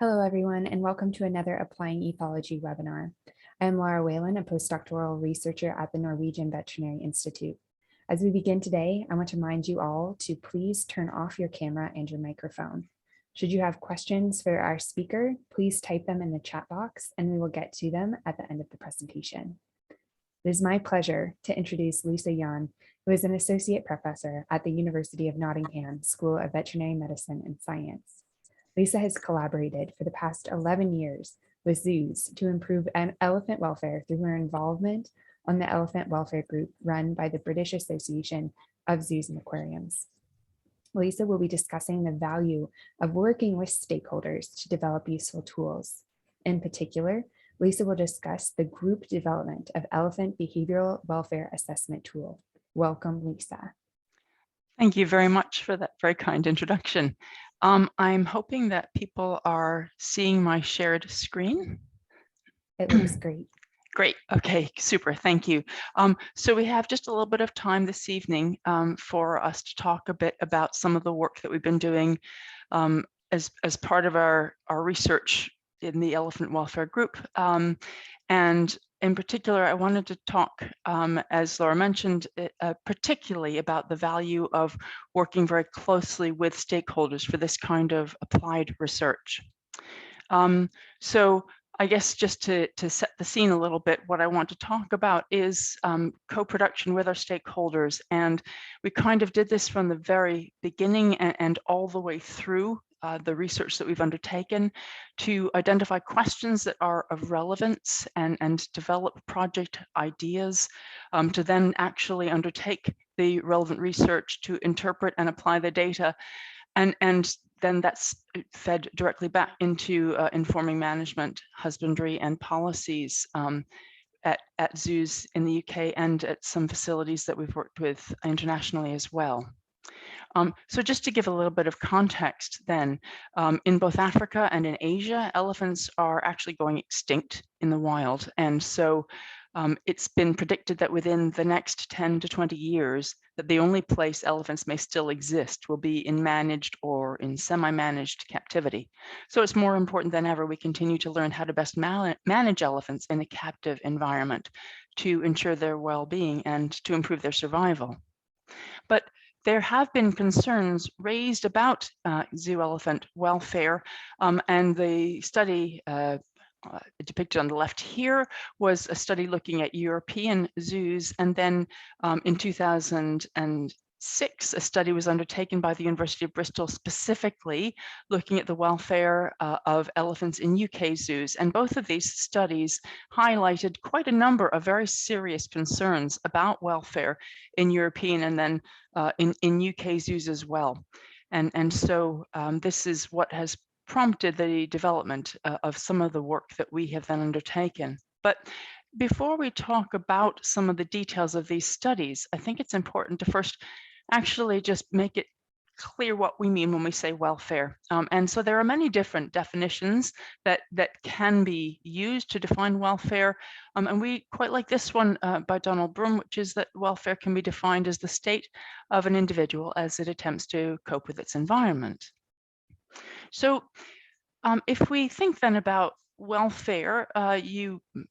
Hello, everyone, and welcome to another Applying Ethology webinar. I am Laura Whalen, a postdoctoral researcher at the Norwegian Veterinary Institute. As we begin today, I want to remind you all to please turn off your camera and your microphone. Should you have questions for our speaker, please type them in the chat box and we will get to them at the end of the presentation. It is my pleasure to introduce Lisa Jan, who is an associate professor at the University of Nottingham School of Veterinary Medicine and Science. Lisa has collaborated for the past 11 years with zoos to improve elephant welfare through her involvement on the Elephant Welfare Group run by the British Association of Zoos and Aquariums. Lisa will be discussing the value of working with stakeholders to develop useful tools. In particular, Lisa will discuss the group development of Elephant Behavioral Welfare Assessment Tool. Welcome, Lisa. Thank you very much for that very kind introduction. I'm hoping that people are seeing my shared screen. It looks great. Great. Okay, super. Thank you. So we have just a little bit of time this evening for us to talk a bit about some of the work that we've been doing as part of our research in the Elephant Welfare Group. And in particular, I wanted to talk, as Laura mentioned, particularly about the value of working very closely with stakeholders for this kind of applied research. So I guess just to set the scene a little bit, what I want to talk about is co-production with our stakeholders. And we kind of did this from the very beginning and all the way through the research that we've undertaken to identify questions that are of relevance and develop project ideas to then actually undertake the relevant research to interpret and apply the data. And then that's fed directly back into informing management, husbandry, and policies at zoos in the UK and at some facilities that we've worked with internationally as well. So just to give a little bit of context then, in both Africa and in Asia, elephants are actually going extinct in the wild. And so it's been predicted that within the next 10 to 20 years, that the only place elephants may still exist will be in managed or in semi-managed captivity. So it's more important than ever we continue to learn how to best manage elephants in a captive environment to ensure their well-being and to improve their survival. But there have been concerns raised about zoo elephant welfare, and the study depicted on the left here was a study looking at European zoos, and then in 2006, a study was undertaken by the University of Bristol specifically looking at the welfare of elephants in UK zoos. And both of these studies highlighted quite a number of very serious concerns about welfare in European and then in UK zoos as well. And so this is what has prompted the development of some of the work that we have then undertaken. But before we talk about some of the details of these studies, I think it's important to first actually just make it clear what we mean when we say welfare. And so there are many different definitions that can be used to define welfare. And we quite like this one by Donald Brum, which is that welfare can be defined as the state of an individual as it attempts to cope with its environment. So if we think then about welfare,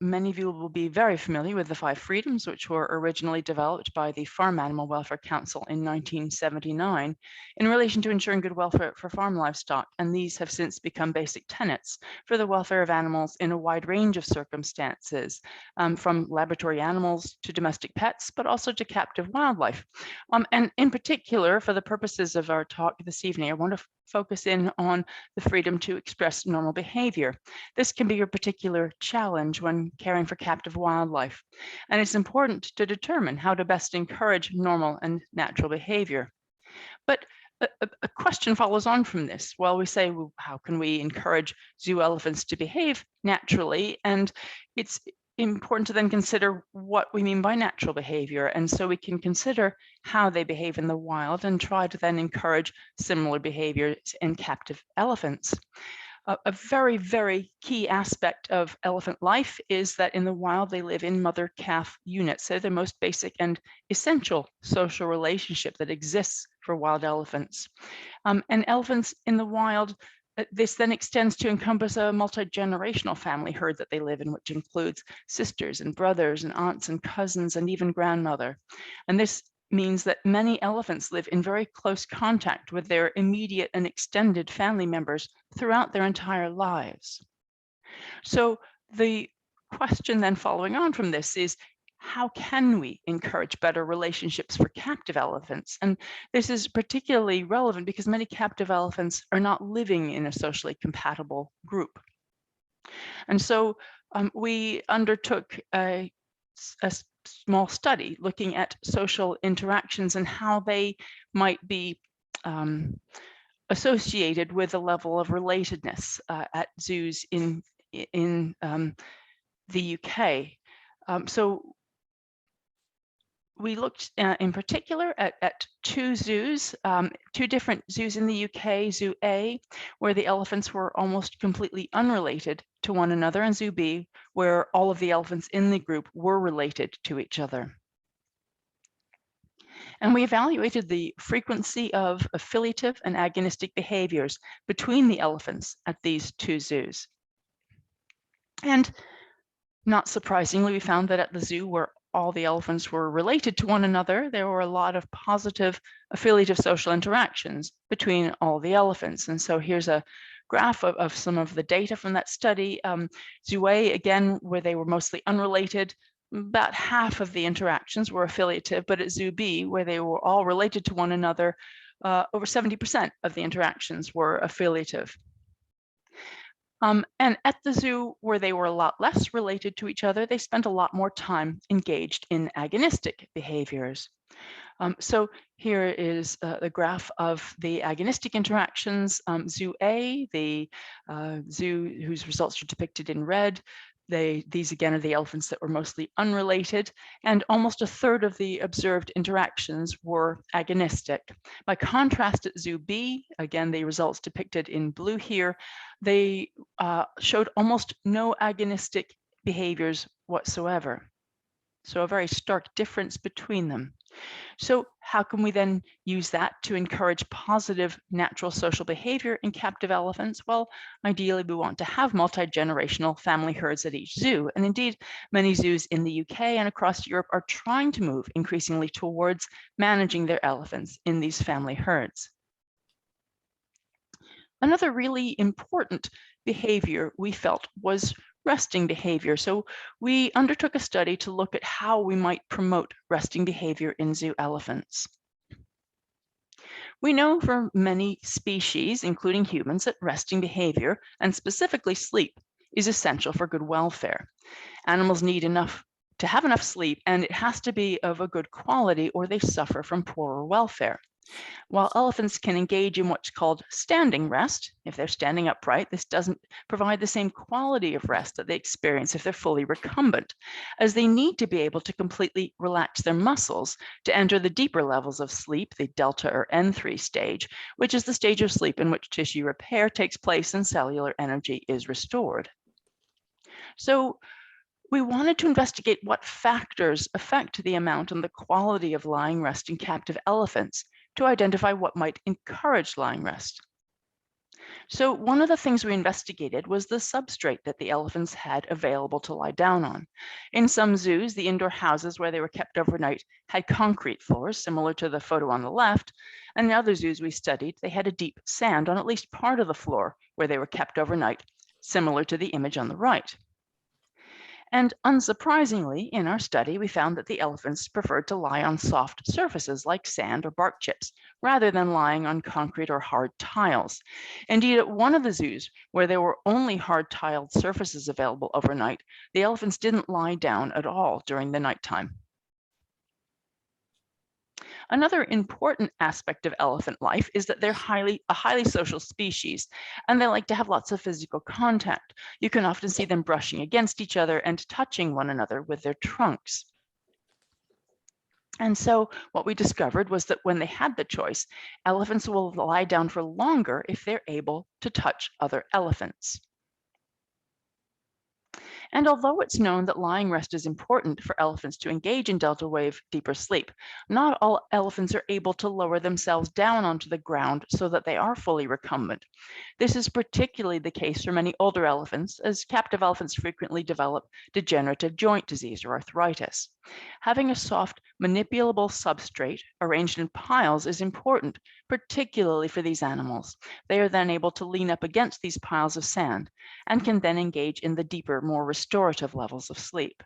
many of you will be very familiar with the 5 freedoms, which were originally developed by the Farm Animal Welfare Council in 1979 in relation to ensuring good welfare for farm livestock. And these have since become basic tenets for the welfare of animals in a wide range of circumstances, from laboratory animals to domestic pets, but also to captive wildlife. And in particular, for the purposes of our talk this evening, I want to focus in on the freedom to express normal behavior. This can be a particular challenge when caring for captive wildlife, and it's important to determine how to best encourage normal and natural behavior. But a question follows on from this. Well, we say, well, how can we encourage zoo elephants to behave naturally? And it's important to then consider what we mean by natural behavior. And so we can consider how they behave in the wild and try to then encourage similar behaviors in captive elephants. A very, very key aspect of elephant life is that in the wild, they live in mother-calf units. They're the most basic and essential social relationship that exists for wild elephants. And elephants in the wild this then extends to encompass a multi-generational family herd that they live in, which includes sisters and brothers and aunts and cousins and even grandmother. And this means that many elephants live in very close contact with their immediate and extended family members throughout their entire lives. So the question then following on from this is, how can we encourage better relationships for captive elephants? And this is particularly relevant because many captive elephants are not living in a socially compatible group. And so we undertook a small study looking at social interactions and how they might be associated with a level of relatedness at zoos in the UK. So we looked in particular at two zoos, two different zoos in the UK, Zoo A, where the elephants were almost completely unrelated to one another, and Zoo B, where all of the elephants in the group were related to each other. And we evaluated the frequency of affiliative and agonistic behaviors between the elephants at these two zoos. And not surprisingly, we found that at the zoo where all the elephants were related to one another, there were a lot of positive affiliative social interactions between all the elephants. And so here's a graph of some of the data from that study. Zoo A, again, where they were mostly unrelated, about half of the interactions were affiliative, but at Zoo B, where they were all related to one another, over 70% of the interactions were affiliative. And at the zoo, where they were a lot less related to each other, they spent a lot more time engaged in agonistic behaviors. So here is the graph of the agonistic interactions. Zoo A, the zoo whose results are depicted in red, these again are the elephants that were mostly unrelated, and almost a third of the observed interactions were agonistic. By contrast, at Zoo B, again, the results depicted in blue here, they showed almost no agonistic behaviors whatsoever. So a very stark difference between them. So how can we then use that to encourage positive natural social behavior in captive elephants? Well, ideally, we want to have multi-generational family herds at each zoo. And indeed, many zoos in the UK and across Europe are trying to move increasingly towards managing their elephants in these family herds. Another really important behavior we felt was resting behavior. So we undertook a study to look at how we might promote resting behavior in zoo elephants. We know for many species, including humans, that resting behavior, and specifically sleep, is essential for good welfare. Animals need to have enough sleep, and it has to be of a good quality or they suffer from poorer welfare. While elephants can engage in what's called standing rest, if they're standing upright, this doesn't provide the same quality of rest that they experience if they're fully recumbent, as they need to be able to completely relax their muscles to enter the deeper levels of sleep, the delta or N3 stage, which is the stage of sleep in which tissue repair takes place and cellular energy is restored. So we wanted to investigate what factors affect the amount and the quality of lying rest in captive elephants to identify what might encourage lying rest. So one of the things we investigated was the substrate that the elephants had available to lie down on. In some zoos, the indoor houses where they were kept overnight had concrete floors, similar to the photo on the left, and in other zoos we studied, they had a deep sand on at least part of the floor where they were kept overnight, similar to the image on the right. And unsurprisingly, in our study, we found that the elephants preferred to lie on soft surfaces like sand or bark chips, rather than lying on concrete or hard tiles. Indeed, at one of the zoos, where there were only hard tiled surfaces available overnight, the elephants didn't lie down at all during the nighttime. Another important aspect of elephant life is that they're a highly social species, and they like to have lots of physical contact. You can often see them brushing against each other and touching one another with their trunks. And so what we discovered was that when they had the choice, elephants will lie down for longer if they're able to touch other elephants. And although it's known that lying rest is important for elephants to engage in delta wave deeper sleep, not all elephants are able to lower themselves down onto the ground so that they are fully recumbent. This is particularly the case for many older elephants, as captive elephants frequently develop degenerative joint disease or arthritis. Having a soft, manipulable substrate arranged in piles is important, particularly for these animals. They are then able to lean up against these piles of sand and can then engage in the deeper, more restorative levels of sleep.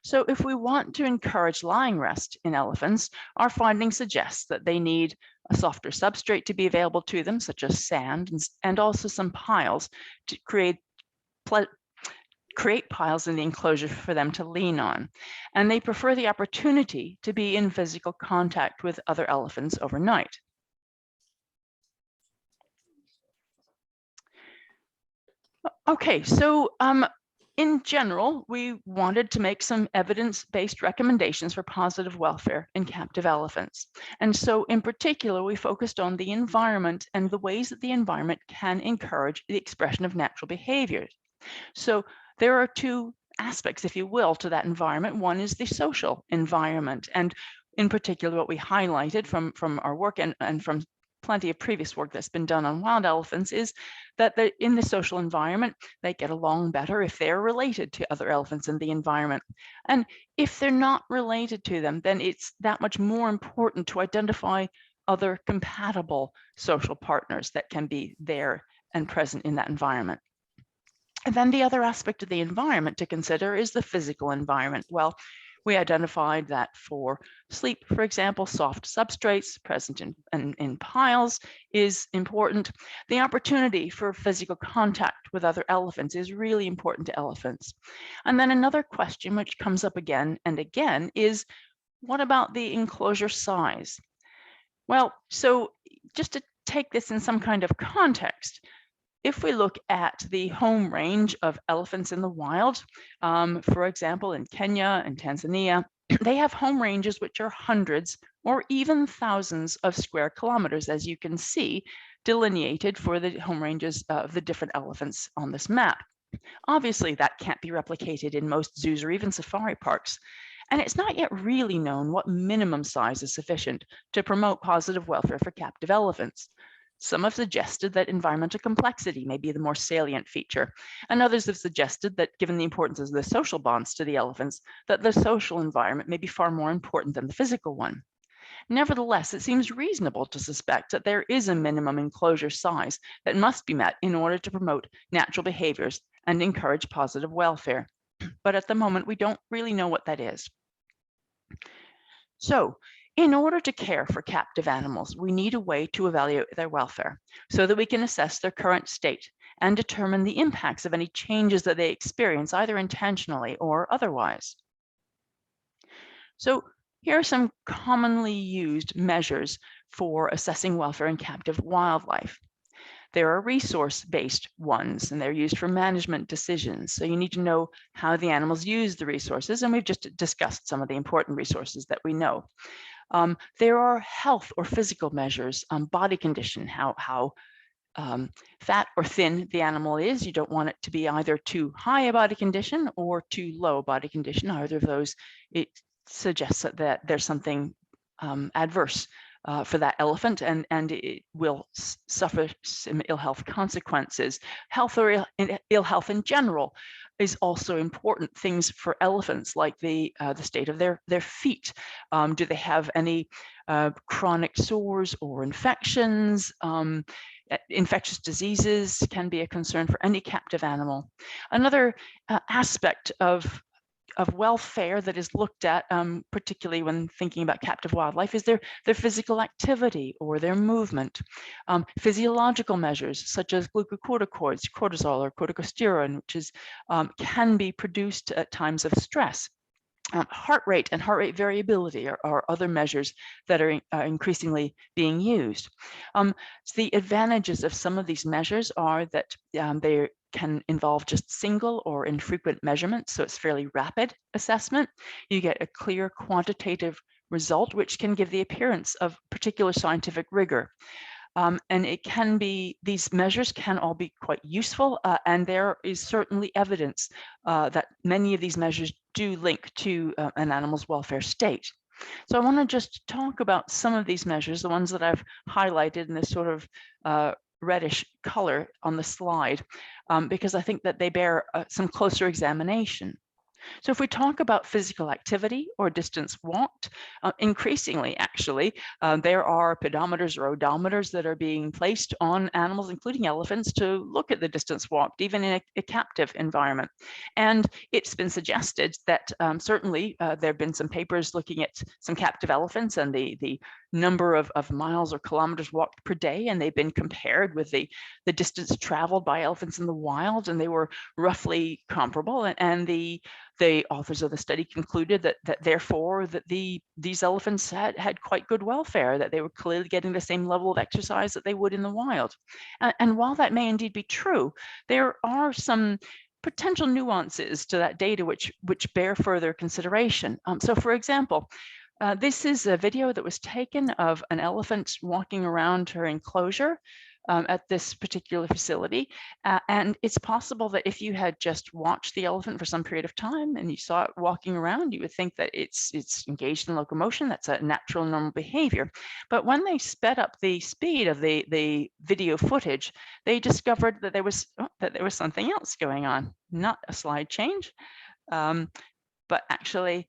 So if we want to encourage lying rest in elephants, our findings suggest that they need a softer substrate to be available to them, such as sand, and also some piles to create piles in the enclosure for them to lean on. And they prefer the opportunity to be in physical contact with other elephants overnight. Okay, so in general, we wanted to make some evidence-based recommendations for positive welfare in captive elephants. And so in particular, we focused on the environment and the ways that the environment can encourage the expression of natural behaviors. So there are two aspects, if you will, to that environment. One is the social environment. And in particular, what we highlighted from our work and from plenty of previous work that's been done on wild elephants is that in the social environment, they get along better if they're related to other elephants in the environment. And if they're not related to them, then it's that much more important to identify other compatible social partners that can be there and present in that environment. And then the other aspect of the environment to consider is the physical environment. Well, we identified that for sleep, for example, soft substrates present in piles is important. The opportunity for physical contact with other elephants is really important to elephants. And then another question which comes up again and again is, what about the enclosure size? Well, so just to take this in some kind of context, if we look at the home range of elephants in the wild, for example, in Kenya and Tanzania, they have home ranges which are hundreds or even thousands of square kilometers, as you can see, delineated for the home ranges of the different elephants on this map. Obviously, that can't be replicated in most zoos or even safari parks. And it's not yet really known what minimum size is sufficient to promote positive welfare for captive elephants. Some have suggested that environmental complexity may be the more salient feature, and others have suggested that given the importance of the social bonds to the elephants, that the social environment may be far more important than the physical one. Nevertheless, it seems reasonable to suspect that there is a minimum enclosure size that must be met in order to promote natural behaviors and encourage positive welfare. But at the moment, we don't really know what that is. So, in order to care for captive animals, we need a way to evaluate their welfare so that we can assess their current state and determine the impacts of any changes that they experience, either intentionally or otherwise. So, here are some commonly used measures for assessing welfare in captive wildlife. There are resource-based ones, and they're used for management decisions. So you need to know how the animals use the resources, and we've just discussed some of the important resources that we know. There are health or physical measures, body condition, how fat or thin the animal is. You don't want it to be either too high a body condition or too low body condition. Either of those, it suggests that there's something adverse for that elephant, and it will suffer some ill health consequences. Health or ill health in general is also important. Things for elephants, like the state of their feet. Do they have any chronic sores or infections? Infectious diseases can be a concern for any captive animal. Another aspect of welfare that is looked at, particularly when thinking about captive wildlife, is their physical activity or their movement. Physiological measures such as glucocorticoids, cortisol or corticosteroid, which can be produced at times of stress. Heart rate and heart rate variability are other measures that are increasingly being used. So the advantages of some of these measures are that they can involve just single or infrequent measurements, so it's fairly rapid assessment. You get a clear quantitative result, which can give the appearance of particular scientific rigor. And these measures can all be quite useful, and there is certainly evidence that many of these measures do link to an animal's welfare state. So I want to just talk about some of these measures, the ones that I've highlighted in this sort of reddish color on the slide, because I think that they bear some closer examination. So if we talk about physical activity or distance walked, increasingly actually, there are pedometers or odometers that are being placed on animals, including elephants, to look at the distance walked, even in a captive environment. And it's been suggested that certainly there have been some papers looking at some captive elephants and the number of miles or kilometers walked per day, and they've been compared with the distance traveled by elephants in the wild, and they were roughly comparable. And the authors of the study concluded that therefore these elephants had quite good welfare, that they were clearly getting the same level of exercise that they would in the wild. And while that may indeed be true, there are some potential nuances to that data which bear further consideration. So for example, this is a video that was taken of an elephant walking around her enclosure at this particular facility. And it's possible that if you had just watched the elephant for some period of time and you saw it walking around, you would think that it's engaged in locomotion. That's a natural, normal behavior. But when they sped up the speed of the video footage, they discovered that there was something else going on, not a slide change, but actually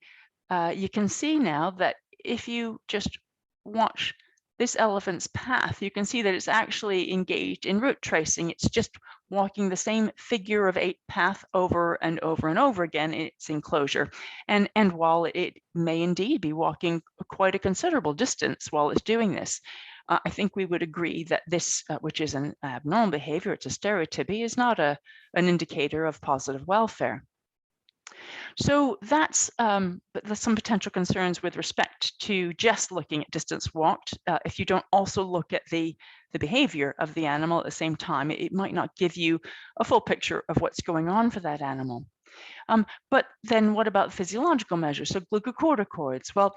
you can see now that if you just watch this elephant's path, you can see that it's actually engaged in route tracing. It's just walking the same figure of 8 path over and over and over again in its enclosure. And while it may indeed be walking quite a considerable distance while it's doing this, I think we would agree that this, which is an abnormal behavior, it's a stereotypy, is not an indicator of positive welfare. So that's there's some potential concerns with respect to just looking at distance walked. If you don't also look at the behavior of the animal at the same time, it might not give you a full picture of what's going on for that animal. But then what about physiological measures? So glucocorticoids. Well,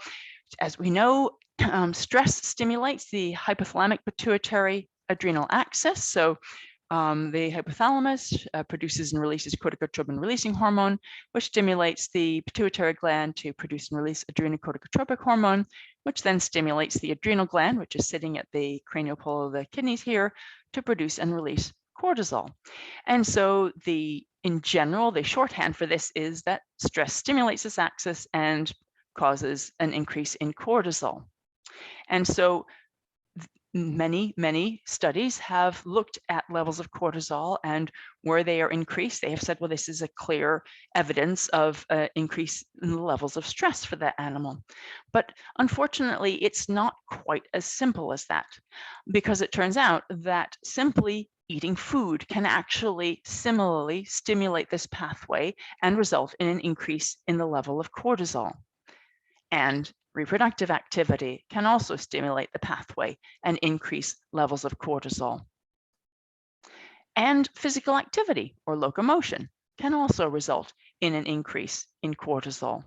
as we know, stress stimulates the hypothalamic pituitary adrenal axis. So the hypothalamus produces and releases corticotropin releasing hormone, which stimulates the pituitary gland to produce and release adrenocorticotropic hormone, which then stimulates the adrenal gland, which is sitting at the cranial pole of the kidneys here, to produce and release cortisol. And so in general, the shorthand for this is that stress stimulates this axis and causes an increase in cortisol. And so many studies have looked at levels of cortisol, and where they are increased, they have said, well, this is a clear evidence of increase in the levels of stress for that animal. But unfortunately, it's not quite as simple as that, because it turns out that simply eating food can actually similarly stimulate this pathway and result in an increase in the level of cortisol. And reproductive activity can also stimulate the pathway and increase levels of cortisol. And physical activity or locomotion can also result in an increase in cortisol.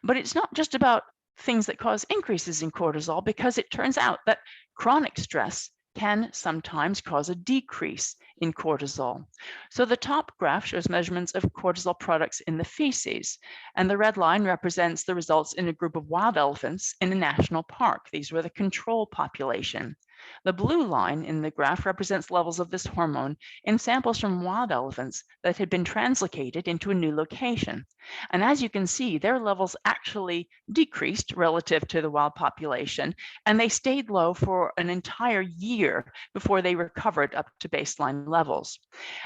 But it's not just about things that cause increases in cortisol, because it turns out that chronic stress can sometimes cause a decrease in cortisol. So the top graph shows measurements of cortisol products in the feces, and the red line represents the results in a group of wild elephants in a national park. These were the control population. The blue line in the graph represents levels of this hormone in samples from wild elephants that had been translocated into a new location. And as you can see, their levels actually decreased relative to the wild population, and they stayed low for an entire year before they recovered up to baseline levels.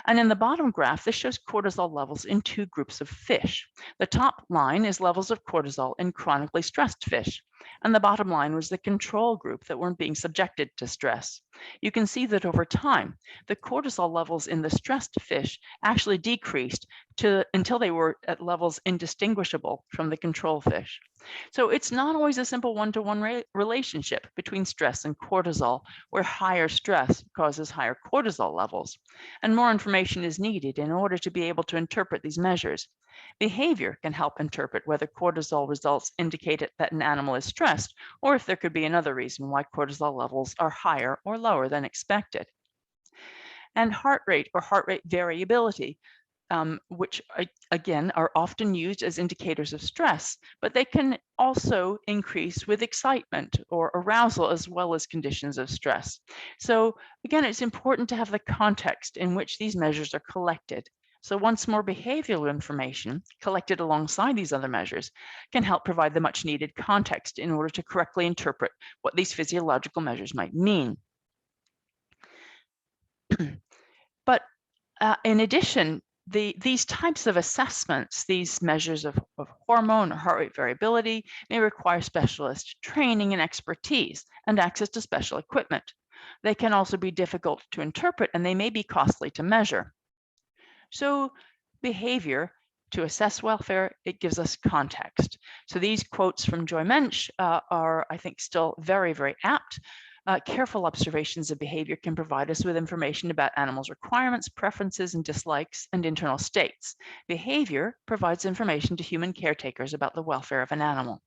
And in the bottom graph, this shows cortisol levels in 2 groups of fish. The top line is levels of cortisol in chronically stressed fish, and the bottom line was the control group that weren't being subjected to stress. You can see that over time, the cortisol levels in the stressed fish actually decreased until they were at levels indistinguishable from the control fish. So it's not always a simple one-to-one relationship between stress and cortisol, where higher stress causes higher cortisol levels. And more information is needed in order to be able to interpret these measures. Behavior can help interpret whether cortisol results indicate that an animal is stressed, or if there could be another reason why cortisol levels are higher or lower than expected. And heart rate or heart rate variability, which again are often used as indicators of stress, but they can also increase with excitement or arousal as well as conditions of stress. So again, it's important to have the context in which these measures are collected. So once more, behavioral information collected alongside these other measures can help provide the much needed context in order to correctly interpret what these physiological measures might mean. But in addition, these types of assessments, these measures of hormone or heart rate variability, may require specialist training and expertise and access to special equipment. They can also be difficult to interpret, and they may be costly to measure. So behavior, to assess welfare, it gives us context. So these quotes from Joy Mensch are, I think, still very, very apt. Careful observations of behavior can provide us with information about animals' requirements, preferences, and dislikes, and internal states. Behavior provides information to human caretakers about the welfare of an animal.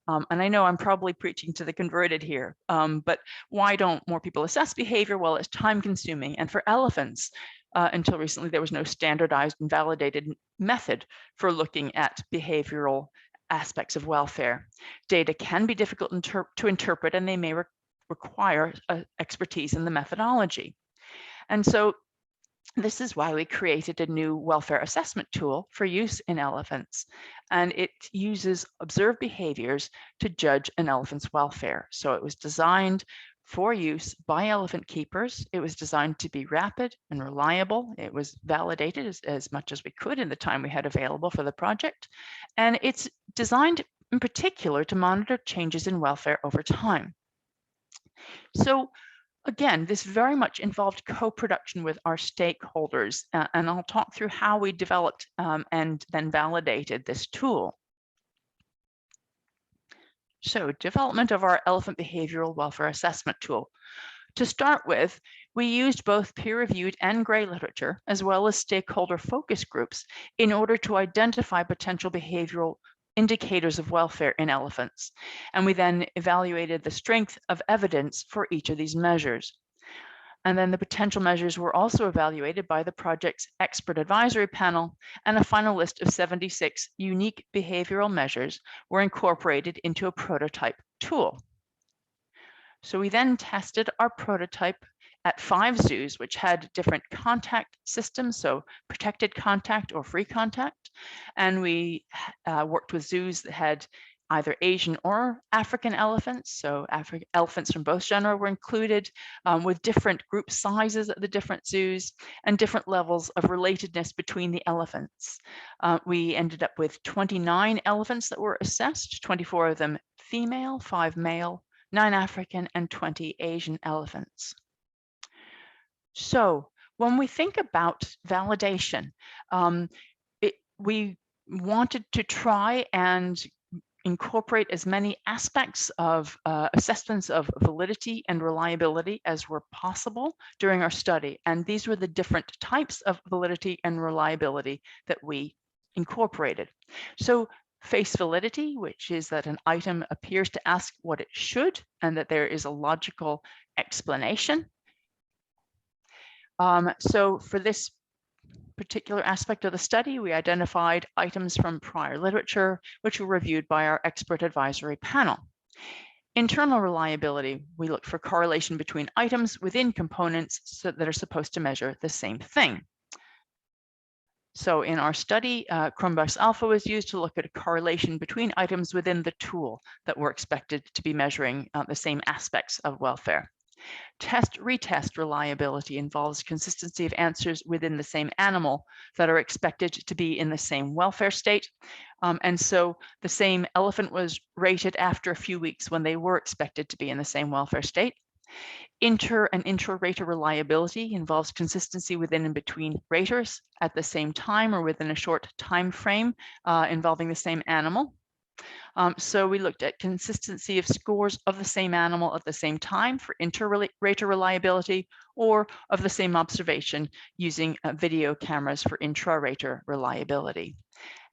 And I know I'm probably preaching to the converted here, but why don't more people assess behavior? Well, it's time consuming. And for elephants, until recently, there was no standardized and validated method for looking at behavioral aspects of welfare. Data can be difficult to interpret, and they may require expertise in the methodology. And so this is why we created a new welfare assessment tool for use in elephants. And it uses observed behaviors to judge an elephant's welfare. So it was designed for use by elephant keepers. It was designed to be rapid and reliable. It was validated as much as we could in the time we had available for the project. And it's designed in particular to monitor changes in welfare over time. So again, this very much involved co-production with our stakeholders, and I'll talk through how we developed and then validated this tool. So development of our elephant behavioral welfare assessment tool. To start with, we used both peer-reviewed and gray literature, as well as stakeholder focus groups, in order to identify potential behavioral indicators of welfare in elephants. And we then evaluated the strength of evidence for each of these measures. And then the potential measures were also evaluated by the project's expert advisory panel, and a final list of 76 unique behavioral measures were incorporated into a prototype tool. So we then tested our prototype at 5 zoos, which had different contact systems, so protected contact or free contact. And we worked with zoos that had either Asian or African elephants. So elephants from both genera were included, with different group sizes at the different zoos and different levels of relatedness between the elephants. We ended up with 29 elephants that were assessed, 24 of them female, 5 male, 9 African, and 20 Asian elephants. So when we think about validation, we wanted to try and incorporate as many aspects of assessments of validity and reliability as were possible during our study. And these were the different types of validity and reliability that we incorporated. So face validity, which is that an item appears to ask what it should and that there is a logical explanation. So for this particular aspect of the study, we identified items from prior literature, which were reviewed by our expert advisory panel. Internal reliability, we looked for correlation between items within components that are supposed to measure the same thing. So in our study, Chromebus Alpha was used to look at a correlation between items within the tool that were expected to be measuring the same aspects of welfare. Test-retest reliability involves consistency of answers within the same animal that are expected to be in the same welfare state. And so the same elephant was rated after a few weeks when they were expected to be in the same welfare state. Inter and intra-rater reliability involves consistency within and between raters at the same time or within a short time frame involving the same animal. So we looked at consistency of scores of the same animal at the same time for inter-rater reliability, or of the same observation using video cameras for intra-rater reliability.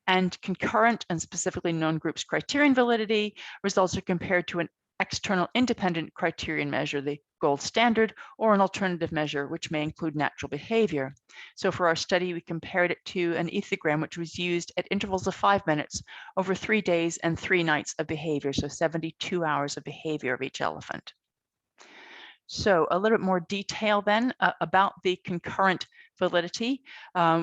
And concurrent and specifically known groups criterion validity results are compared to an external independent criterion measure, the gold standard, or an alternative measure, which may include natural behavior. So for our study, we compared it to an ethogram, which was used at intervals of 5 minutes over 3 days and 3 nights of behavior, so 72 hours of behavior of each elephant. So a little bit more detail then about the concurrent validity.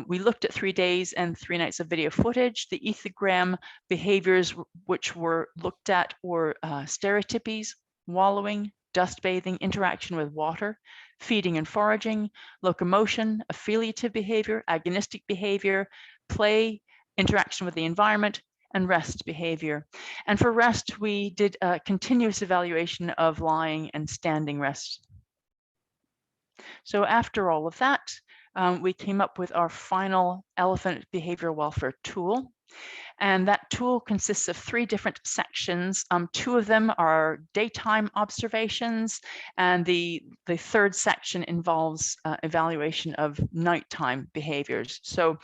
We looked at 3 days and 3 nights of video footage. The ethogram behaviors which were looked at were stereotypies, wallowing, dust bathing, interaction with water, feeding and foraging, locomotion, affiliative behavior, agonistic behavior, play, interaction with the environment, and rest behavior. And for rest, we did a continuous evaluation of lying and standing rest. So after all of that, we came up with our final elephant behavioral welfare tool. And that tool consists of 3 different sections. 2 of them are daytime observations, and the third section involves evaluation of nighttime behaviors. So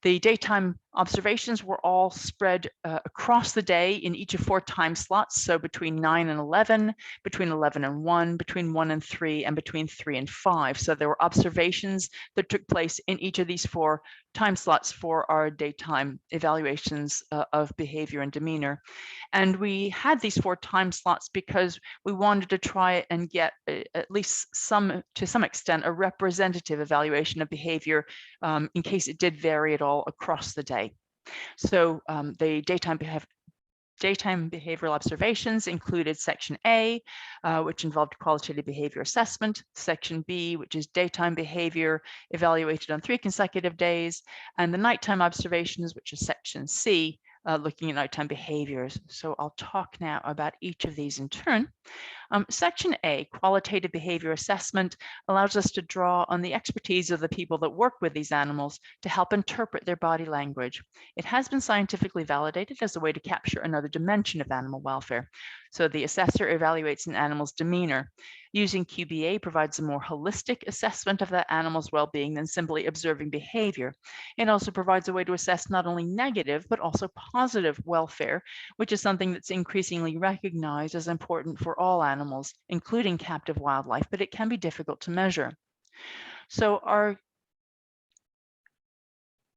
the daytime observations were all spread across the day in each of 4 time slots, so between 9 and 11, between 11 and 1, between 1 and 3, and between 3 and 5. So there were observations that took place in each of these 4 time slots for our daytime evaluations of behavior and demeanor. And we had these 4 time slots because we wanted to try and get at least to some extent, a representative evaluation of behavior in case it did vary at all across the day. So the daytime behavioral observations included Section A, which involved qualitative behavior assessment, Section B, which is daytime behavior evaluated on 3 consecutive days, and the nighttime observations, which is Section C, looking at nighttime behaviors. So I'll talk now about each of these in turn. Section A, qualitative behavior assessment, allows us to draw on the expertise of the people that work with these animals to help interpret their body language. It has been scientifically validated as a way to capture another dimension of animal welfare. So the assessor evaluates an animal's demeanor. Using QBA provides a more holistic assessment of that animal's well-being than simply observing behavior. It also provides a way to assess not only negative, but also positive welfare, which is something that's increasingly recognized as important for all animals, including captive wildlife, but it can be difficult to measure. So our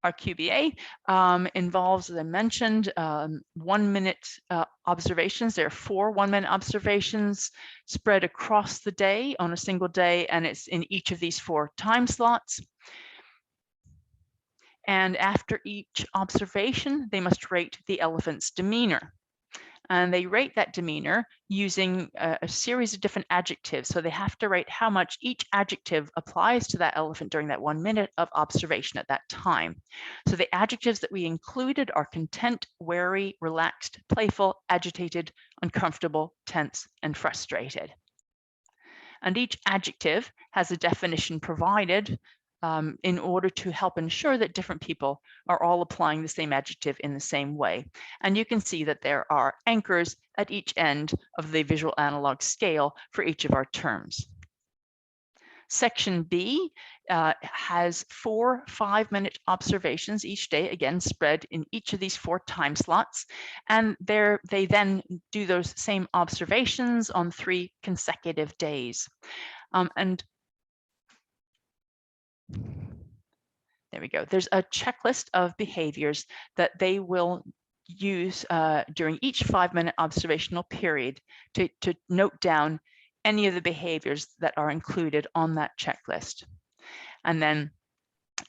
QBA involves, as I mentioned, 1 minute observations. There are 4 1-minute observations spread across the day on a single day, and it's in each of these 4 time slots. And after each observation, they must rate the elephant's demeanor. And they rate that demeanor using a series of different adjectives. So they have to rate how much each adjective applies to that elephant during that 1 minute of observation at that time. So the adjectives that we included are content, wary, relaxed, playful, agitated, uncomfortable, tense, and frustrated. And each adjective has a definition provided in order to help ensure that different people are all applying the same adjective in the same way. And you can see that there are anchors at each end of the visual analog scale for each of our terms. Section B has 4 5-minute observations each day, again spread in each of these 4 time slots, and they then do those same observations on 3 consecutive days. And there we go. There's a checklist of behaviors that they will use during each 5-minute observational period to note down any of the behaviors that are included on that checklist. And then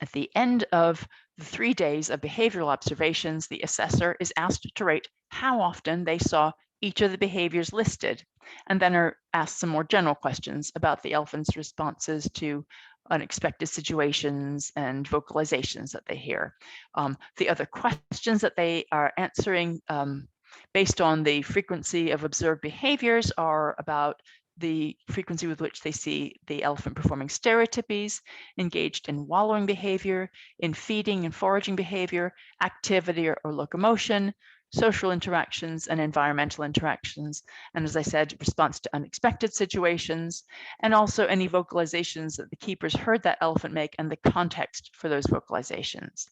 at the end of the 3 days of behavioral observations, the assessor is asked to rate how often they saw each of the behaviors listed, and then are asked some more general questions about the elephant's responses to unexpected situations and vocalizations that they hear. The other questions that they are answering based on the frequency of observed behaviors are about the frequency with which they see the elephant performing stereotypies, engaged in wallowing behavior, in feeding and foraging behavior, activity or locomotion, social interactions, and environmental interactions. And as I said, response to unexpected situations, and also any vocalizations that the keepers heard that elephant make and the context for those vocalizations.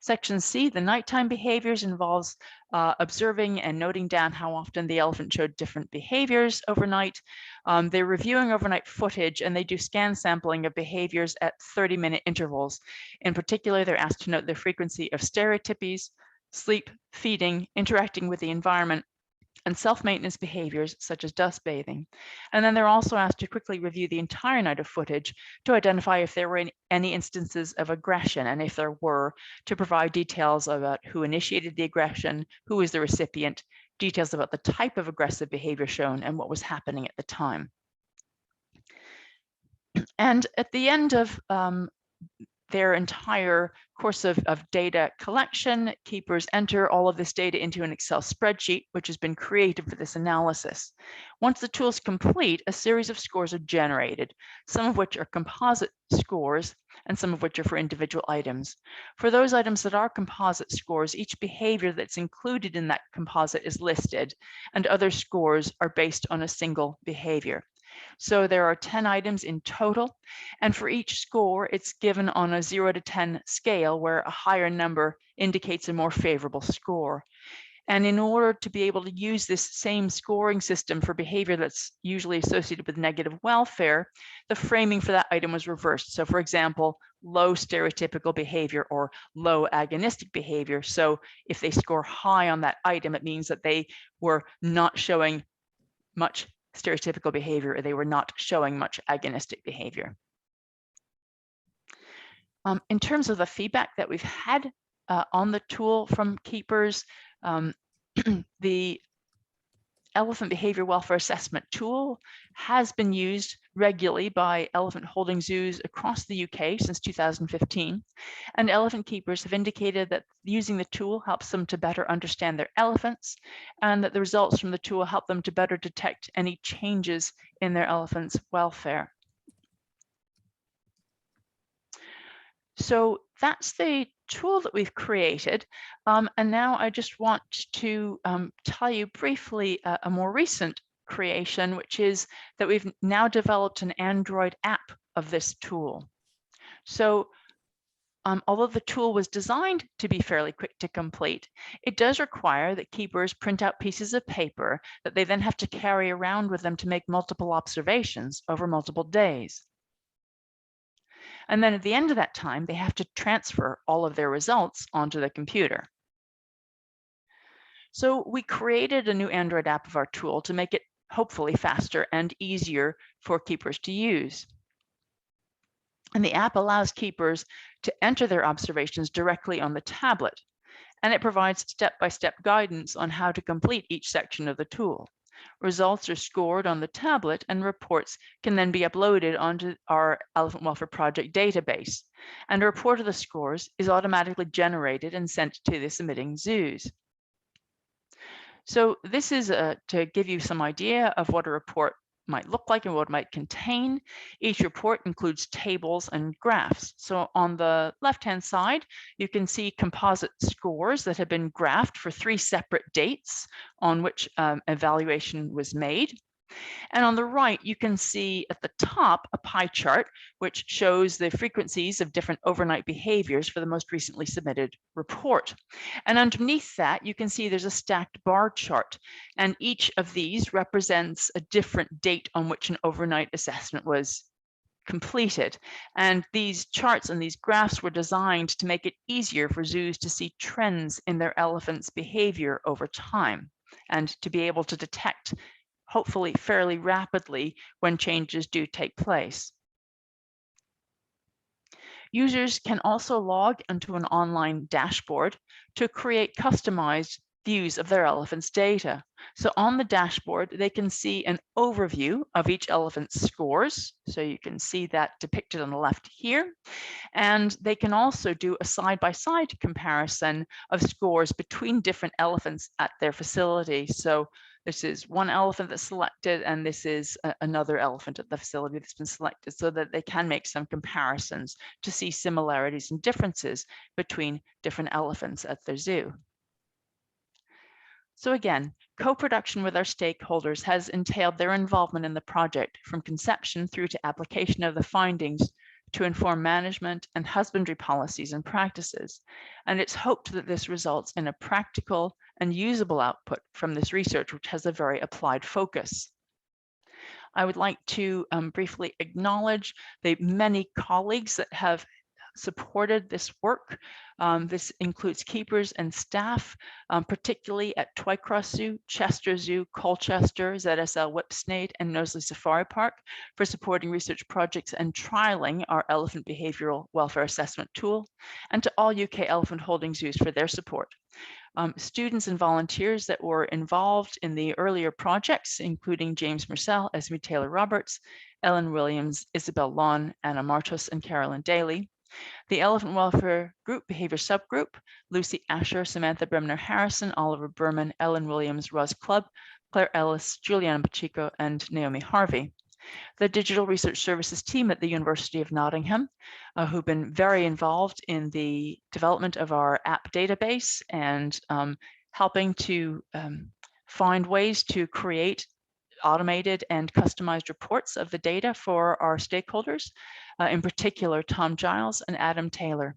Section C, the nighttime behaviors, involves observing and noting down how often the elephant showed different behaviors overnight. They're reviewing overnight footage, and they do scan sampling of behaviors at 30-minute intervals. In particular, they're asked to note the frequency of stereotypies, sleep, feeding, interacting with the environment, and self-maintenance behaviors such as dust bathing. And then they're also asked to quickly review the entire night of footage to identify if there were any instances of aggression, and if there were, to provide details about who initiated the aggression, who was the recipient, details about the type of aggressive behavior shown, and what was happening at the time. And at the end of their entire course of data collection, keepers enter all of this data into an Excel spreadsheet, which has been created for this analysis. Once the tool is complete, a series of scores are generated, some of which are composite scores and some of which are for individual items. For those items that are composite scores, each behavior that's included in that composite is listed, and other scores are based on a single behavior. So there are 10 items in total, and for each score, it's given on a 0 to 10 scale, where a higher number indicates a more favorable score. And in order to be able to use this same scoring system for behavior that's usually associated with negative welfare, the framing for that item was reversed. So for example, low stereotypical behavior or low agonistic behavior. So if they score high on that item, it means that they were not showing much stereotypical behavior, or they were not showing much agonistic behavior. In terms of the feedback that we've had on the tool from keepers, the Elephant Behavior Welfare Assessment tool has been used regularly by elephant holding zoos across the UK since 2015, and elephant keepers have indicated that using the tool helps them to better understand their elephants, and that the results from the tool help them to better detect any changes in their elephants' welfare. So that's the tool that we've created. And now I just want to tell you briefly a more recent creation, which is that we've now developed an Android app of this tool. So although the tool was designed to be fairly quick to complete, it does require that keepers print out pieces of paper that they then have to carry around with them to make multiple observations over multiple days. And then at the end of that time, they have to transfer all of their results onto the computer. So we created a new Android app of our tool to make it hopefully faster and easier for keepers to use. And the app allows keepers to enter their observations directly on the tablet, and it provides step-by-step guidance on how to complete each section of the tool. Results are scored on the tablet, and reports can then be uploaded onto our Elephant Welfare Project database. And a report of the scores is automatically generated and sent to the submitting zoos. So this is to give you some idea of what a report might look like and what it might contain. Each report includes tables and graphs. So on the left-hand side, you can see composite scores that have been graphed for 3 separate dates on which evaluation was made. And on the right, you can see at the top a pie chart, which shows the frequencies of different overnight behaviors for the most recently submitted report. And underneath that, you can see there's a stacked bar chart, and each of these represents a different date on which an overnight assessment was completed. And these charts and these graphs were designed to make it easier for zoos to see trends in their elephants' behavior over time, and to be able to detect, hopefully fairly rapidly, when changes do take place. Users can also log into an online dashboard to create customized views of their elephant's data. So on the dashboard, they can see an overview of each elephant's scores. So you can see that depicted on the left here. And they can also do a side-by-side comparison of scores between different elephants at their facility. So this is one elephant that's selected, and this is another elephant at the facility that's been selected, so that they can make some comparisons to see similarities and differences between different elephants at their zoo. So again, co-production with our stakeholders has entailed their involvement in the project from conception through to application of the findings to inform management and husbandry policies and practices. And it's hoped that this results in a practical and usable output from this research, which has a very applied focus. I would like to briefly acknowledge the many colleagues that have supported this work. This includes keepers and staff, particularly at Twycross Zoo, Chester Zoo, Colchester, ZSL Whipsnade, and Knowsley Safari Park for supporting research projects and trialing our elephant behavioral welfare assessment tool, and to all UK elephant holding zoos for their support. Students and volunteers that were involved in the earlier projects, including James Mursell, Esme Taylor Roberts, Ellen Williams, Isabel Lawn, Anna Martos, and Carolyn Daly. The Elephant Welfare Group Behavior Subgroup, Lucy Asher, Samantha Bremner Harrison, Oliver Berman, Ellen Williams, Roz Clubb, Claire Ellis, Juliana Pacheco, and Naomi Harvey. The Digital Research Services team at the University of Nottingham, who've been very involved in the development of our app database and helping to find ways to create automated and customized reports of the data for our stakeholders, in particular, Tom Giles and Adam Taylor.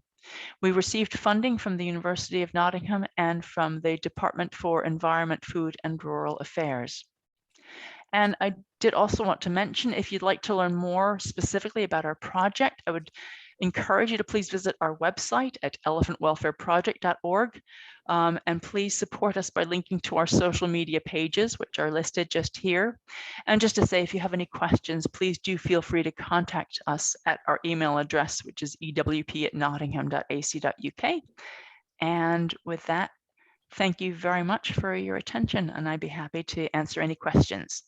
We received funding from the University of Nottingham and from the Department for Environment, Food and Rural Affairs. And I did also want to mention, if you'd like to learn more specifically about our project, I would encourage you to please visit our website at elephantwelfareproject.org. And please support us by linking to our social media pages, which are listed just here. And just to say, if you have any questions, please do feel free to contact us at our email address, which is ewp@nottingham.ac.uk. And with that, thank you very much for your attention, and I'd be happy to answer any questions.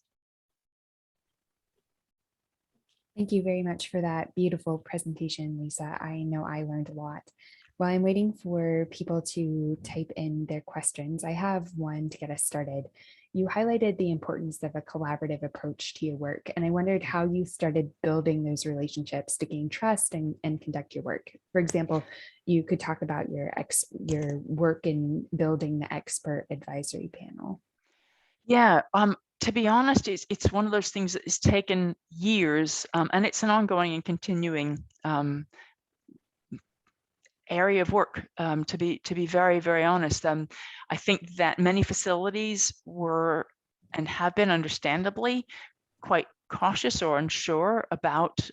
Thank you very much for that beautiful presentation, Lisa. I know I learned a lot. While I'm waiting for people to type in their questions, I have one to get us started. You highlighted the importance of a collaborative approach to your work, and I wondered how you started building those relationships to gain trust and conduct your work. For example, you could talk about your work in building the expert advisory panel. Yeah, to be honest, it's one of those things that has taken years, and it's an ongoing and continuing area of work. To be very, very honest, I think that many facilities were and have been, understandably, quite cautious or unsure about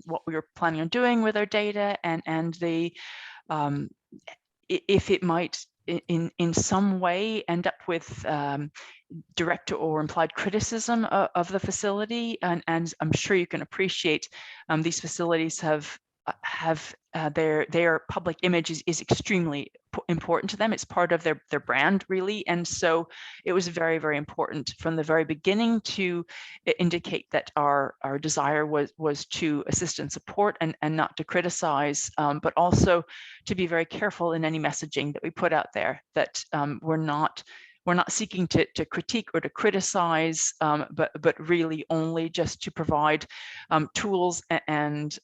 what we were planning on doing with our data, and the if it might in some way end up with direct or implied criticism of the facility. And I'm sure you can appreciate these facilities have their public image is extremely important to them. It's part of their brand, really. And so it was very, very important from the very beginning to indicate that our desire was to assist and support and not to criticize, but also to be very careful in any messaging that we put out there, that we're not seeking to critique or to criticize, but really only just to provide tools and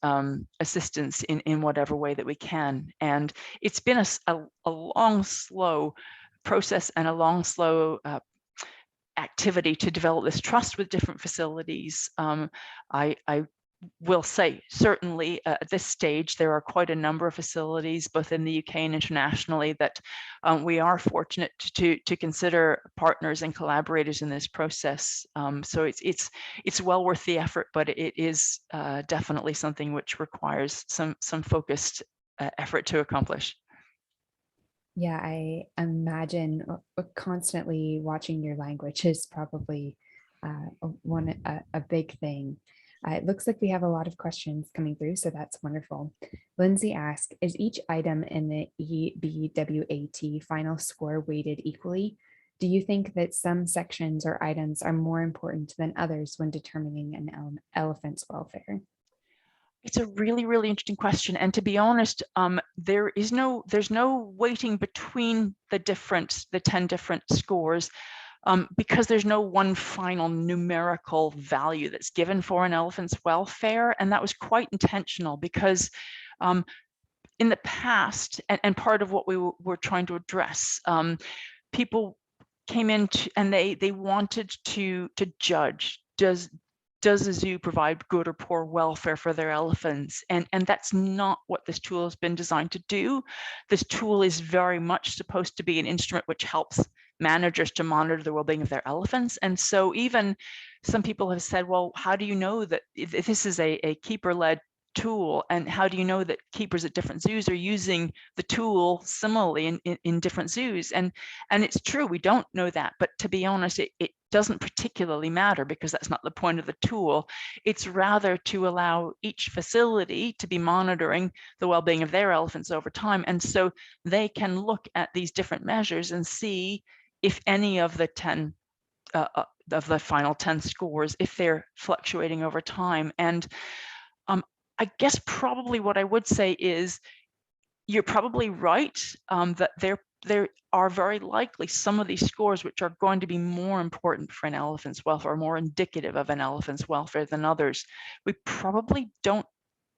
assistance in whatever way that we can. And it's been a long, slow process and a long, slow activity to develop this trust with different facilities. I will say, certainly at this stage, there are quite a number of facilities, both in the UK and internationally, that we are fortunate to consider partners and collaborators in this process. So it's well worth the effort, but it is definitely something which requires some focused effort to accomplish. Yeah, I imagine constantly watching your language is probably a big thing. It looks like we have a lot of questions coming through, so that's wonderful. Lindsay asked, is each item in the EBWAT final score weighted equally? Do you think that some sections or items are more important than others when determining an elephant's welfare? It's a really, really interesting question. And to be honest, there's no weighting between the 10 different scores. Because there's no one final numerical value that's given for an elephant's welfare. And that was quite intentional, because in the past, and part of what we were trying to address, people came in and they wanted to judge, does a zoo provide good or poor welfare for their elephants? And that's not what this tool has been designed to do. This tool is very much supposed to be an instrument which helps managers to monitor the well-being of their elephants. And so even some people have said, well, how do you know that if this is a keeper-led tool, and how do you know that keepers at different zoos are using the tool similarly in different zoos? And it's true, we don't know that, but to be honest, it doesn't particularly matter, because that's not the point of the tool. It's rather to allow each facility to be monitoring the well-being of their elephants over time, and so they can look at these different measures and see if any of the 10 of the final 10 scores, if they're fluctuating over time. And I guess probably what I would say is you're probably right, that there are very likely some of these scores which are going to be more important for an elephant's welfare, or more indicative of an elephant's welfare than others. We probably don't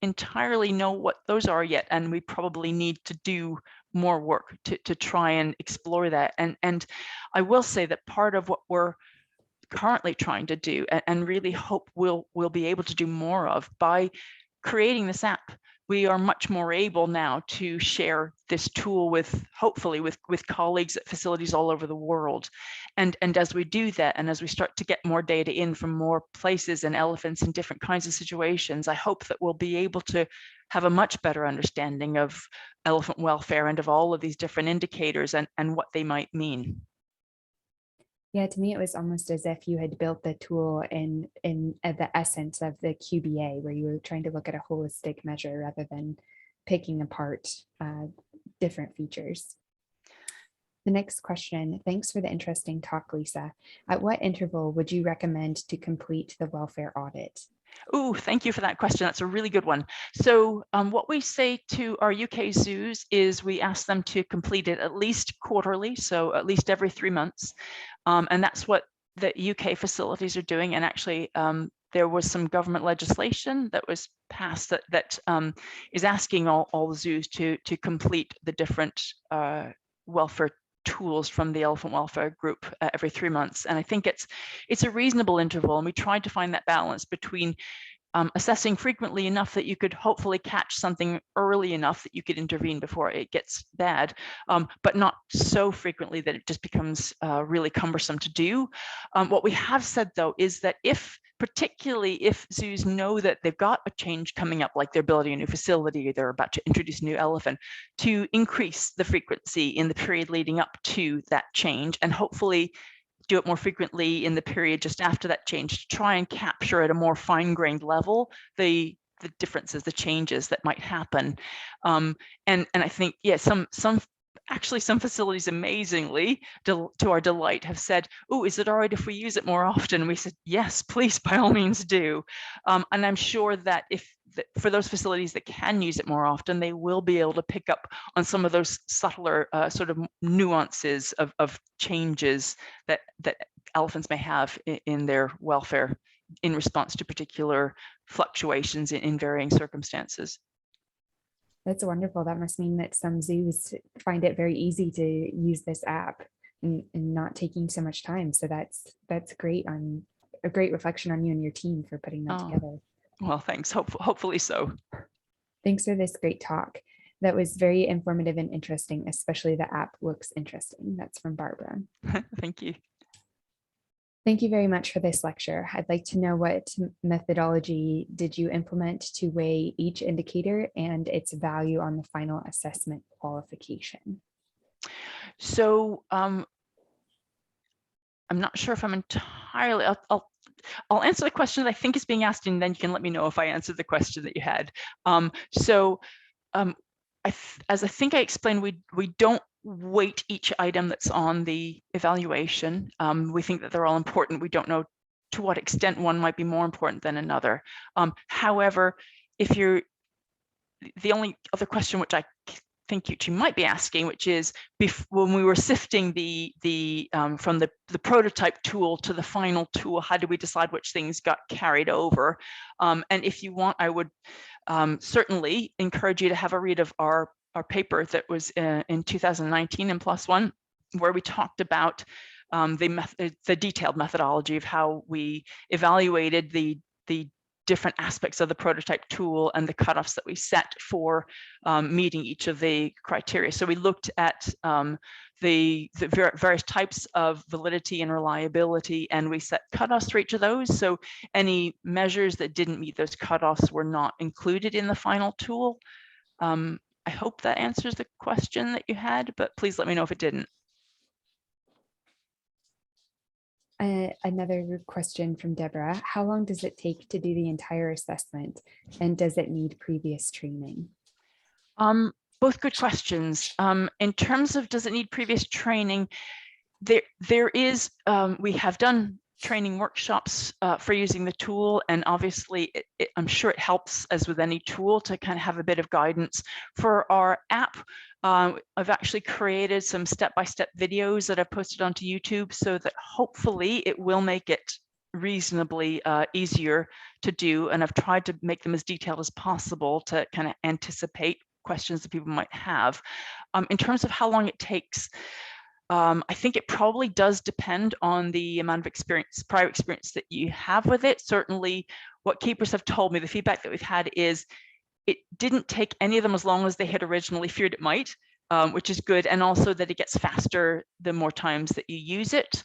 entirely know what those are yet, and we probably need to do more work to try and explore that. And I will say that part of what we're currently trying to do, and really hope we'll be able to do more of by creating this app, we are much more able now to share this tool with, hopefully, with colleagues at facilities all over the world. And as we do that, and as we start to get more data in from more places and elephants in different kinds of situations, I hope that we'll be able to have a much better understanding of elephant welfare and of all of these different indicators and what they might mean. Yeah, to me, it was almost as if you had built the tool in the essence of the QBA, where you were trying to look at a holistic measure rather than picking apart different features. The next question, thanks for the interesting talk, Lisa. At what interval would you recommend to complete the welfare audit? Oh, thank you for that question. That's a really good one. So what we say to our UK zoos is we ask them to complete it at least quarterly, so at least every 3 months. And that's what the UK facilities are doing. And actually, there was some government legislation that was passed that is asking all the zoos to complete the different welfare tools from the elephant welfare group every 3 months. And I think it's a reasonable interval, and we tried to find that balance between assessing frequently enough that you could hopefully catch something early enough that you could intervene before it gets bad, but not so frequently that it just becomes really cumbersome to do. What we have said, though, is that particularly if zoos know that they've got a change coming up, like they're building a new facility, or they're about to introduce a new elephant, to increase the frequency in the period leading up to that change, and hopefully do it more frequently in the period just after that change, to try and capture at a more fine-grained level the differences, the changes that might happen. And I think, yeah, actually some facilities, amazingly, to our delight, have said, oh, is it all right if we use it more often? And we said, yes, please, by all means do. And I'm sure that for those facilities that can use it more often, they will be able to pick up on some of those subtler sort of nuances of changes that elephants may have in their welfare in response to particular fluctuations in varying circumstances. That's wonderful. That must mean that some zoos find it very easy to use this app and not taking so much time. So that's great, on a great reflection on you and your team for putting that together. Well, thanks. Hopefully so. Thanks for this great talk. That was very informative and interesting, especially the app looks interesting. That's from Barbara. Thank you. Thank you very much for this lecture. I'd like to know, what methodology did you implement to weigh each indicator and its value on the final assessment qualification? So I'm not sure if I'm entirely, I'll answer the question that I think is being asked, and then you can let me know if I answered the question that you had. As I think I explained, we don't weight each item that's on the evaluation. We think that they're all important. We don't know to what extent one might be more important than another. However, the only other question which I think you might be asking, which is, when we were sifting from the prototype tool to the final tool, how do we decide which things got carried over? And if you want, I would certainly encourage you to have a read of our paper that was in 2019 in PLOS One, where we talked about the detailed methodology of how we evaluated the different aspects of the prototype tool and the cutoffs that we set for meeting each of the criteria. So we looked at the various types of validity and reliability, and we set cutoffs for each of those. So any measures that didn't meet those cutoffs were not included in the final tool. I hope that answers the question that you had, but please let me know if it didn't. Another question from Deborah. How long does it take to do the entire assessment, and does it need previous training? Both good questions. In terms of does it need previous training, there is, we have done training workshops for using the tool, and obviously I'm sure it helps, as with any tool, to kind of have a bit of guidance. For our app, I've actually created some step-by-step videos that I've posted onto YouTube, so that hopefully it will make it reasonably easier to do, and I've tried to make them as detailed as possible to kind of anticipate questions that people might have. In terms of how long it takes, I think it probably does depend on the amount of prior experience that you have with it. Certainly what keepers have told me, the feedback that we've had is it didn't take any of them as long as they had originally feared it might, which is good. And also that it gets faster the more times that you use it.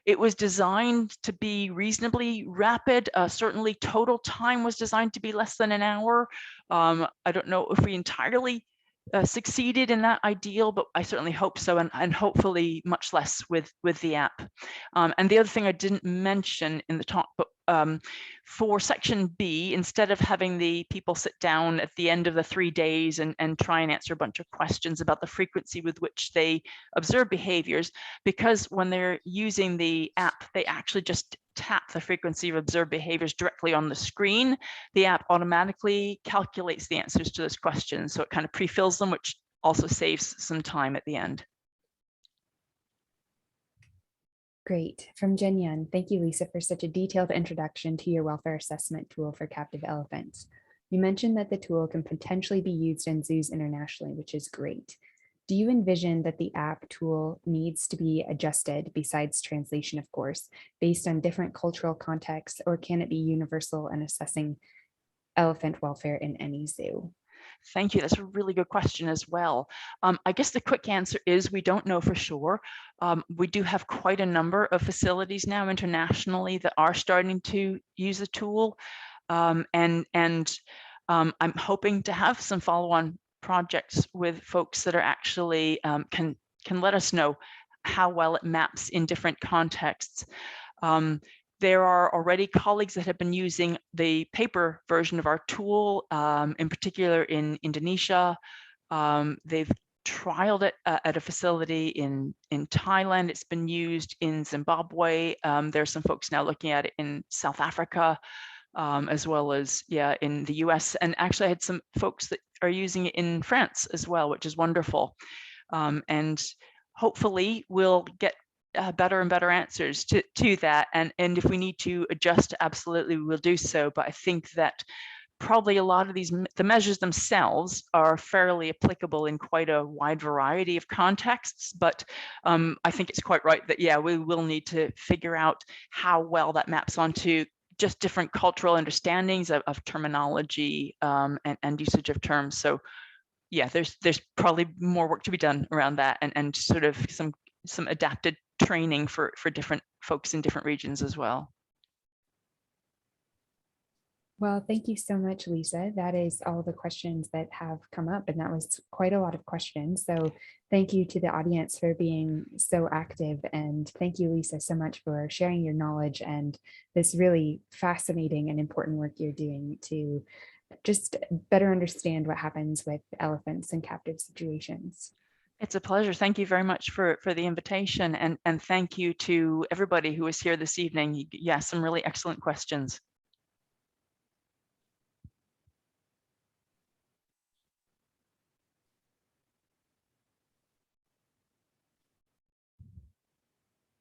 It was designed to be reasonably rapid. Certainly total time was designed to be less than an hour. I don't know if we entirely succeeded in that ideal, but I certainly hope so, and hopefully much less with the app. And the other thing I didn't mention in the talk, but for section B, instead of having the people sit down at the end of the 3 days and try and answer a bunch of questions about the frequency with which they observe behaviors, because when they're using the app, they actually just tap the frequency of observed behaviors directly on the screen, the app automatically calculates the answers to those questions. So it kind of pre-fills them, which also saves some time at the end. Great. From Jen Yun, thank you, Lisa, for such a detailed introduction to your welfare assessment tool for captive elephants. You mentioned that the tool can potentially be used in zoos internationally, which is great. Do you envision that the app tool needs to be adjusted, besides translation, of course, based on different cultural contexts, or can it be universal in assessing elephant welfare in any zoo? Thank you. That's a really good question as well. I guess the quick answer is we don't know for sure. We do have quite a number of facilities now internationally that are starting to use the tool. I'm hoping to have some follow-on projects with folks that are actually can let us know how well it maps in different contexts. There are already colleagues that have been using the paper version of our tool, in particular in Indonesia. They've trialed it at a facility in Thailand. It's been used in Zimbabwe. There's some folks now looking at it in South Africa, as well as, in the US. And actually I had some folks that are using it in France as well, which is wonderful. And hopefully we'll get better and better answers to that. And if we need to adjust, absolutely we'll do so. But I think that probably a lot of the measures themselves are fairly applicable in quite a wide variety of contexts. But I think it's quite right that, we will need to figure out how well that maps onto just different cultural understandings of terminology and usage of terms. So there's probably more work to be done around that, and sort of some adapted training for different folks in different regions as well. Well, thank you so much, Lisa. That is all the questions that have come up, and that was quite a lot of questions. So thank you to the audience for being so active, and thank you, Lisa, so much for sharing your knowledge and this really fascinating and important work you're doing to just better understand what happens with elephants in captive situations. It's a pleasure. Thank you very much for the invitation, and thank you to everybody who was here this evening. Some really excellent questions.